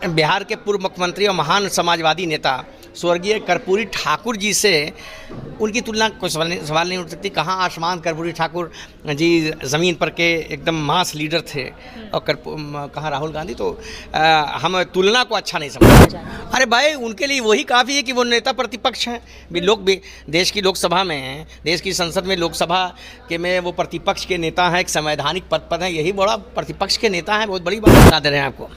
बिहार के पूर्व मुख्यमंत्री और महान समाजवादी नेता स्वर्गीय कर्पूरी ठाकुर जी से उनकी तुलना कोई सवाल नहीं उठ सकती। कहाँ आसमान कर्पूरी ठाकुर जी ज़मीन पर के एकदम मास लीडर थे और कहाँ राहुल गांधी। तो हम तुलना को अच्छा नहीं समझते। अरे भाई, उनके लिए वही काफ़ी है कि वो नेता प्रतिपक्ष हैं। भी देश की लोकसभा में हैं, देश की संसद में लोकसभा के में वो प्रतिपक्ष के नेता हैं, एक संवैधानिक पद पर हैं। यही बड़ा प्रतिपक्ष के नेता हैं, बहुत बड़ी बात बता दे रहे हैं आपको।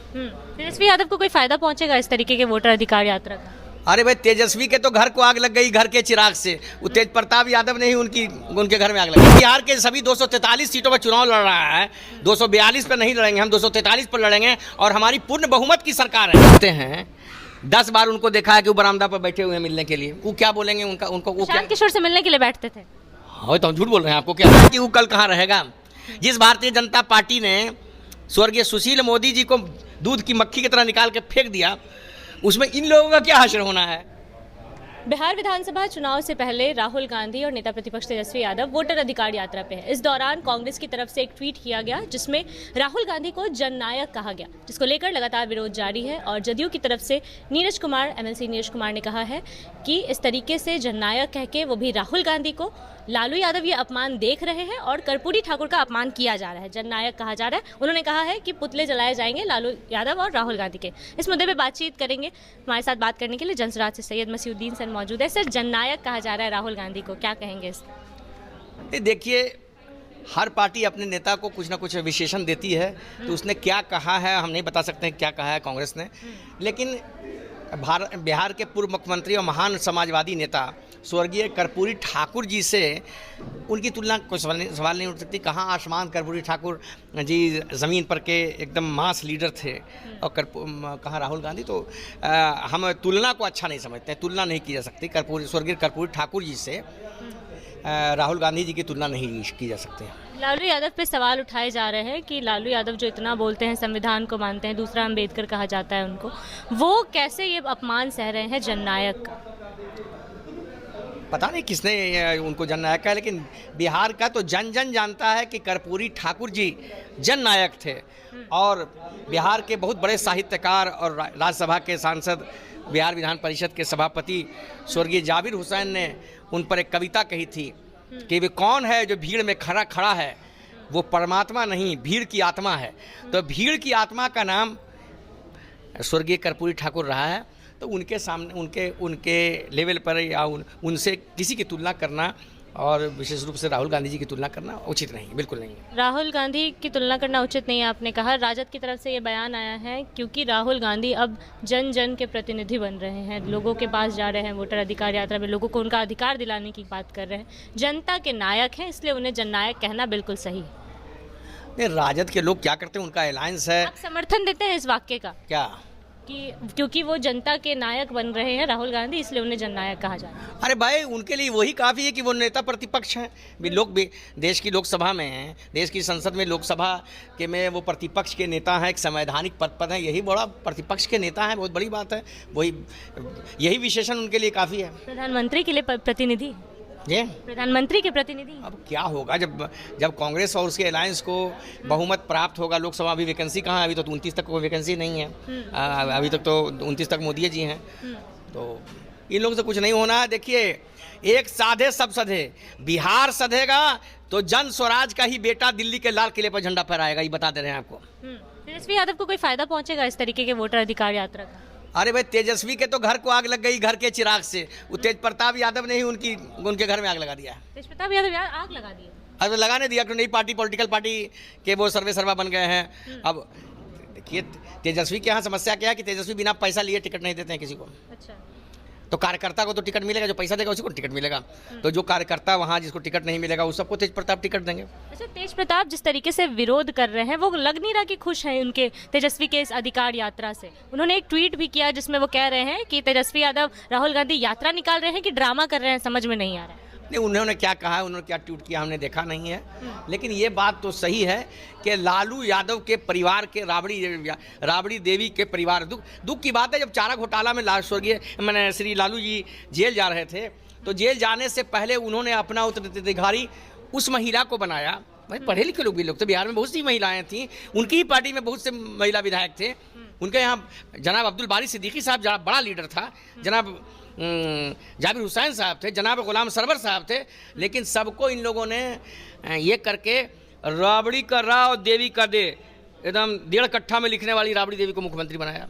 तेजस्वी यादव को कोई फायदा पहुंचेगा इस तरीके के वोटर अधिकार यात्रा का? अरे भाई, तेजस्वी के तो घर को आग लग गई, घर के चिराग से। वो तेज प्रताप यादव ने ही उनके घर में आग लग गई। बिहार के सभी 243 सीटों पर चुनाव लड़ रहा है। 242 पर नहीं लड़ेंगे हम, 243 पर लड़ेंगे और हमारी पूर्ण बहुमत की सरकार है। कहते हैं 10 बार उनको देखा है कि वो बरामदा पर बैठे हुए हैं मिलने के लिए। वो क्या बोलेंगे? उनको शांत किशोर से मिलने के लिए बैठते थे। हाँ, तो हम झूठ बोल रहे हैं आपको क्या है कि वो कल कहाँ रहेगा? जिस भारतीय जनता पार्टी ने स्वर्गीय सुशील मोदी जी को दूध की मक्खी की तरह निकाल के फेंक दिया, उसमें इन लोगों का क्या हश्र होना है? बिहार विधानसभा चुनाव से पहले राहुल गांधी और नेता प्रतिपक्ष तेजस्वी यादव वोटर अधिकार यात्रा पे है। इस दौरान कांग्रेस की तरफ से एक ट्वीट किया गया जिसमें राहुल गांधी को जननायक कहा गया, जिसको लेकर लगातार विरोध जारी है। और जदयू की तरफ से एमएलसी नीरज कुमार ने कहा है कि इस तरीके से जननायक कह के वो भी राहुल गांधी को, लालू यादव ये अपमान देख रहे हैं और कर्पूरी ठाकुर का अपमान किया जा रहा है, जननायक कहा जा रहा है। उन्होंने कहा है कि पुतले जलाए जाएंगे लालू यादव और राहुल गांधी के। इस मुद्दे पे बातचीत करेंगे। हमारे साथ बात करने के लिए जंसराज से सैयद मसीउद्दीन सर मौजूद है। सर, जननायक कहा जा रहा है राहुल गांधी को, क्या कहेंगे इसका? देखिए, हर पार्टी अपने नेता को कुछ ना कुछ विशेषण देती है, तो उसने क्या कहा है हम नहीं बता सकते हैं क्या कहा है कांग्रेस ने। लेकिन बिहार के पूर्व मुख्यमंत्री और महान समाजवादी नेता स्वर्गीय कर्पूरी ठाकुर जी से उनकी तुलना कोई सवाल नहीं उठ सकती। कहाँ आसमान कर्पूरी ठाकुर जी ज़मीन पर के एकदम मास लीडर थे और कहाँ राहुल गांधी। तो हम तुलना को अच्छा नहीं समझते हैं, तुलना नहीं की जा सकती। स्वर्गीय कर्पूरी ठाकुर जी से राहुल गांधी जी की तुलना नहीं की जा सकती। लालू यादव पे सवाल उठाए जा रहे हैं कि लालू यादव जो इतना बोलते हैं, संविधान को मानते हैं, दूसरा अम्बेडकर कहा जाता है उनको, वो कैसे ये अपमान सह रहे हैं जननायक का? पता नहीं किसने उनको जननायक कहा, लेकिन बिहार का तो जन जन जानता है कि कर्पूरी ठाकुर जी जननायक थे। और बिहार के बहुत बड़े साहित्यकार और राज्यसभा के सांसद, बिहार विधान परिषद के सभापति स्वर्गीय जाबिर हुसैन ने उन पर एक कविता कही थी कि वे कौन है जो भीड़ में खड़ा है, वो परमात्मा नहीं भीड़ की आत्मा है। तो भीड़ की आत्मा का नाम स्वर्गीय कर्पूरी ठाकुर रहा है। तो उनके सामने उनके लेवल पर या उनसे किसी की तुलना करना और विशेष रूप से राहुल गांधी जी की तुलना करना उचित नहीं, बिल्कुल नहीं है। राहुल गांधी की तुलना करना उचित नहीं है, आपने कहा। राजद की तरफ से ये बयान आया है क्योंकि राहुल गांधी अब जन जन के प्रतिनिधि बन रहे हैं, लोगों के पास जा रहे हैं, वोटर अधिकार यात्रा में लोगों को उनका अधिकार दिलाने की बात कर रहे हैं, जनता के नायक हैं, इसलिए उन्हें जननायक कहना बिल्कुल सही है। नहीं, राजद के लोग क्या करते हैं, उनका अलायंस है। आप समर्थन देते हैं इस वाक्य का क्या? कि क्योंकि वो जनता के नायक बन रहे हैं राहुल गांधी, इसलिए उन्हें जननायक कहा जा रहा है? अरे भाई, उनके लिए वही काफ़ी है कि वो नेता प्रतिपक्ष हैं। भी देश की लोकसभा में हैं, देश की संसद में लोकसभा के में वो प्रतिपक्ष के नेता हैं, एक संवैधानिक पद पर हैं। यही बड़ा प्रतिपक्ष के नेता हैं, बहुत बड़ी बात है। यही विशेषण उनके लिए काफ़ी है। प्रधानमंत्री के लिए प्रतिनिधि, प्रधानमंत्री के प्रतिनिधि। अब क्या होगा जब कांग्रेस और उसके अलायंस को बहुमत प्राप्त होगा? लोकसभा अभी वैकेंसी कहाँ है? अभी तो 29 तक कोई वैकेंसी नहीं है। अभी तक तो 29 तक मोदी जी हैं। तो इन लोगों से कुछ नहीं होना है। देखिए, एक साधे सब सधे। बिहार सधेगा तो जन स्वराज का ही बेटा दिल्ली के लाल किले पर झंडा फहराएगा, ये बता दे रहे हैं आपको। तेजस्वी यादव को कोई फायदा पहुंचेगा इस तरीके के वोटर अधिकार यात्रा का? अरे भाई, तेजस्वी के तो घर को आग लग गई, घर के चिराग से। वो तेज प्रताप यादव ने ही उनके घर में आग लगा दिया। तेज प्रताप यादव आग लगा दी? अब लगाने दिया कि नई पार्टी, पॉलिटिकल पार्टी के वो सर्वा बन गए हैं। अब देखिए, तेजस्वी के यहाँ समस्या क्या है कि तेजस्वी बिना पैसा लिए टिकट नहीं देते हैं किसी को। अच्छा। तो कार्यकर्ता को तो टिकट मिलेगा, जो पैसा देगा उसी को टिकट मिलेगा। तो जो कार्यकर्ता वहाँ जिसको टिकट नहीं मिलेगा उस सबको तेज प्रताप टिकट देंगे। अच्छा, तेज प्रताप जिस तरीके से विरोध कर रहे हैं, वो लग नहीं रहा कि खुश हैं उनके तेजस्वी के इस अधिकार यात्रा से। उन्होंने एक ट्वीट भी किया जिसमें वो कह रहे हैं कि तेजस्वी यादव राहुल गांधी यात्रा निकाल रहे हैं कि ड्रामा कर रहे हैं, समझ में नहीं आ रहा है। नहीं, उन्होंने क्या कहा है, उन्होंने क्या ट्वीट किया हमने देखा नहीं है। लेकिन ये बात तो सही है कि लालू यादव के परिवार के राबड़ी देवी के परिवार, दुख की बात है। जब चारा घोटाला में स्वर्गीय श्री लालू जी जेल जा रहे थे, तो जेल जाने से पहले उन्होंने अपना उत्तराधिकारी उस महिला को बनाया भाई पढ़े लिखे लोग भी, लोग तो बिहार में बहुत सी महिलाएं थीं, उनकी ही पार्टी में बहुत से महिला विधायक थे। उनके यहाँ जनाब अब्दुल बारी सिद्दीकी साहब बड़ा लीडर था, जनाब जाबिर हुसैन साहब थे, जनाब गुलाम सरवर साहब थे, लेकिन सबको इन लोगों ने ये करके राबड़ी का रा और देवी का दे, एकदम 1.5 कट्ठा में लिखने वाली राबड़ी देवी को मुख्यमंत्री बनाया।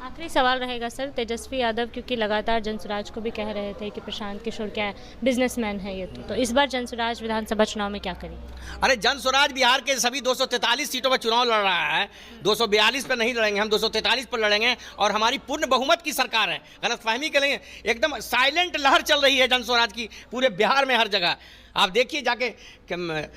आखिरी सवाल रहेगा सर, तेजस्वी यादव क्योंकि लगातार जनसुराज को भी कह रहे थे कि प्रशांत किशोर क्या है, बिजनेसमैन है ये, तो इस बार जनसुराज विधानसभा चुनाव में क्या करेगी? अरे जनसुराज बिहार के सभी 243 सीटों पर चुनाव लड़ रहा है, 242 पर नहीं लड़ेंगे हम, 243 पर लड़ेंगे और हमारी पूर्ण बहुमत की सरकार है। गलतफहमी करेंगे, एकदम साइलेंट लहर चल रही है जनसुराज की पूरे बिहार में, हर जगह आप देखिए जाके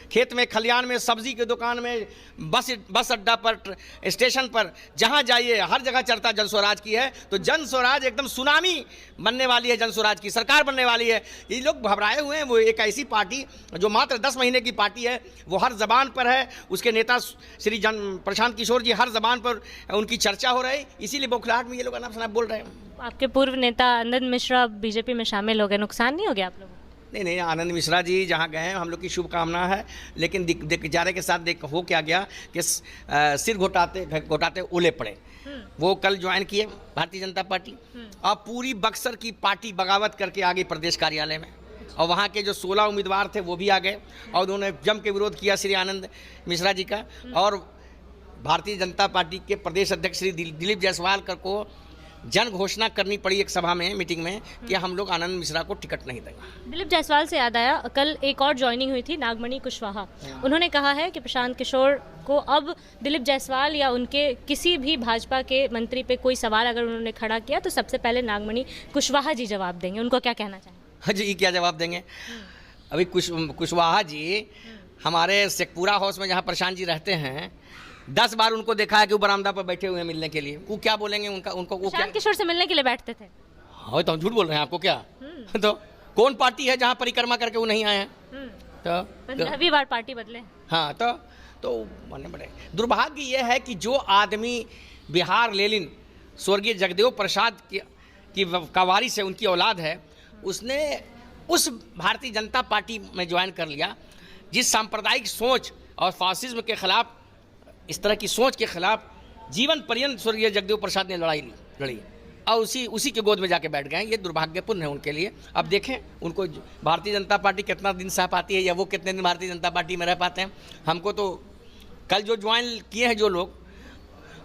खेत में, खलियान में, सब्जी की दुकान में, बस अड्डा पर, स्टेशन पर, जहाँ जाइए हर जगह चर्चा जनसुराज की है। तो जनसुराज एकदम सुनामी बनने वाली है, जनसुराज की सरकार बनने वाली है। ये लोग घबराए हुए हैं, वो एक ऐसी पार्टी जो मात्र 10 महीने की पार्टी है, वो हर जबान पर है, उसके नेता श्री प्रशांत किशोर जी हर जबान पर उनकी चर्चा हो रही, इसीलिए बौखलाहट में ये लोग अनाप शनाप बोल रहे हैं। आपके पूर्व नेता आनंद मिश्रा बीजेपी में शामिल हो गए, नुकसान नहीं हो गया आप लोगों? नहीं, आनंद मिश्रा जी जहाँ गए हैं हम लोग की शुभकामना है, लेकिन जारे के साथ हो क्या गया कि सिर घोटाते ओले पड़े। वो कल ज्वाइन किए भारतीय जनता पार्टी, और पूरी बक्सर की पार्टी बगावत करके आ गई प्रदेश कार्यालय में, और वहाँ के जो 16 उम्मीदवार थे वो भी आ गए, और उन्होंने जम के विरोध किया श्री आनंद मिश्रा जी का। और भारतीय जनता पार्टी के प्रदेश अध्यक्ष श्री दिलीप जायसवाल को जन घोषणा करनी पड़ी एक सभा में, मीटिंग में, कि हम लोग आनंद मिश्रा को टिकट नहीं देंगे। दिलीप जायसवाल से याद आया, कल एक और ज्वाइनिंग हुई थी, नागमणि कुशवाहा। उन्होंने कहा है कि प्रशांत किशोर को अब दिलीप जायसवाल या उनके किसी भी भाजपा के मंत्री पे कोई सवाल अगर उन्होंने खड़ा किया तो सबसे पहले नागमणि कुशवाहा जी जवाब देंगे। उनको क्या कहना चाहिए? हाँ जी, क्या जवाब देंगे? अभी कुशवाहा जी हमारे शेखपुरा हाउस में जहाँ प्रशांत जी रहते हैं, 10 बार उनको देखा है कि वो बरामदा पर बैठे हुए हैं मिलने के लिए। वो क्या बोलेंगे? उनको प्रशांत किशोर से मिलने के लिए बैठते थे। हाँ, तो हम झूठ बोल रहे हैं आपको क्या? तो कौन पार्टी है जहाँ परिक्रमा करके वो नहीं आए हैं? तो 15वीं बार पार्टी बदले। हाँ, तो मानने बड़े दुर्भाग्य ये है कि जो आदमी बिहार लेलिन स्वर्गीय जगदेव प्रसाद की वारिस से उनकी औलाद है, उसने उस भारतीय जनता पार्टी में ज्वाइन कर लिया जिस सांप्रदायिक सोच और फासिज्म के खिलाफ, इस तरह की सोच के खिलाफ जीवन पर्यंत स्वर्गीय जगदेव प्रसाद ने लड़ी और उसी के गोद में जाके बैठ गए। ये दुर्भाग्यपूर्ण है उनके लिए। अब देखें उनको भारतीय जनता पार्टी कितना दिन सह पाती है, या वो कितने दिन भारतीय जनता पार्टी में रह पाते हैं। हमको तो कल जो ज्वाइन किए हैं जो लोग,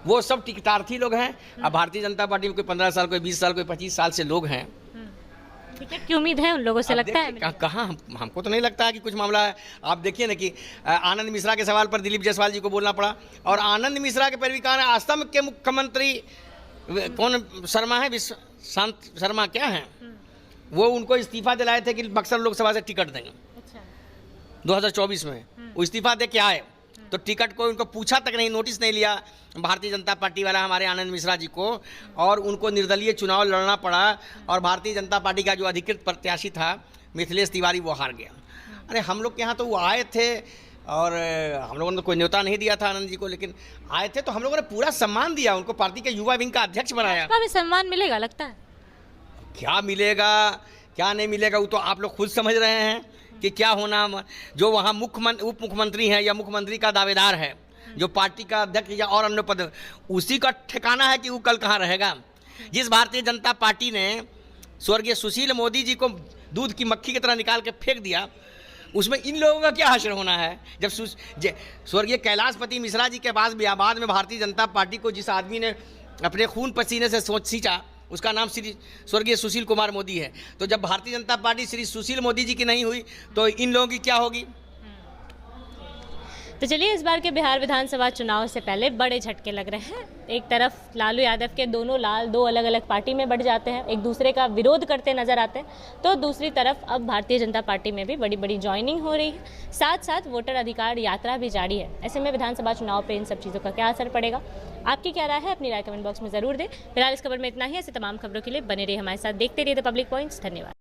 वो सब टिकटार्थी लोग हैं। अब भारतीय जनता पार्टी में कोई 15 साल, कोई 20 साल, कोई 25 साल से लोग हैं। टिकट की उम्मीद है उन लोगों से, लगता है? कहाँ, हमको तो नहीं लगता है कि कुछ मामला है। आप देखिए ना कि आनंद मिश्रा के सवाल पर दिलीप जायसवाल जी को बोलना पड़ा, और आनंद मिश्रा के पैरवीकार असम के मुख्यमंत्री कौन शर्मा है, शांत शर्मा क्या है, वो उनको इस्तीफा दिलाए थे कि बक्सर लोकसभा से टिकट देंगे। 2024 में वो इस्तीफा दे के आए, तो टिकट को उनको पूछा तक नहीं, नोटिस नहीं लिया भारतीय जनता पार्टी वाला हमारे आनंद मिश्रा जी को, और उनको निर्दलीय चुनाव लड़ना पड़ा। और भारतीय जनता पार्टी का जो अधिकृत प्रत्याशी था मिथिलेश तिवारी, वो हार गया। अरे हम लोग के यहाँ तो वो आए थे, और हम लोगों ने कोई न्योता नहीं दिया था आनंद जी को, लेकिन आए थे तो हम लोगों ने पूरा सम्मान दिया उनको, पार्टी के युवा विंग का अध्यक्ष बनाया। भी सम्मान मिलेगा लगता है? क्या मिलेगा क्या नहीं मिलेगा वो तो आप लोग खुद समझ रहे हैं कि क्या होना। जो वहाँ उप मुख्यमंत्री हैं या मुख्यमंत्री का दावेदार है, जो पार्टी का अध्यक्ष या और अन्य पद, उसी का ठिकाना है कि वो कल कहाँ रहेगा। जिस भारतीय जनता पार्टी ने स्वर्गीय सुशील मोदी जी को दूध की मक्खी की तरह निकाल के फेंक दिया, उसमें इन लोगों का क्या हश्र होना है। जब स्वर्गीय कैलाशपति मिश्रा जी के पास बियाबाद में भारतीय जनता पार्टी को जिस आदमी ने अपने खून पसीने से सोच सींचा, उसका नाम श्री स्वर्गीय सुशील कुमार मोदी है। तो जब भारतीय जनता पार्टी श्री सुशील मोदी जी की नहीं हुई, तो इन लोगों की क्या होगी? तो चलिए, इस बार के बिहार विधानसभा चुनाव से पहले बड़े झटके लग रहे हैं। एक तरफ लालू यादव के दोनों लाल दो अलग अलग पार्टी में बढ़ जाते हैं, एक दूसरे का विरोध करते नजर आते हैं, तो दूसरी तरफ अब भारतीय जनता पार्टी में भी बड़ी बड़ी ज्वाइनिंग हो रही है, साथ साथ वोटर अधिकार यात्रा भी जारी है। ऐसे में विधानसभा चुनाव पर इन सब चीज़ों का क्या असर पड़ेगा, आपकी क्या राय है, अपनी राय कमेंट बॉक्स में ज़रूर दें। फिलहाल इस खबर में इतना ही। ऐसे तमाम खबरों के लिए बने रहिए हमारे साथ, देखते रहिए द पब्लिक पॉइंट्स। धन्यवाद।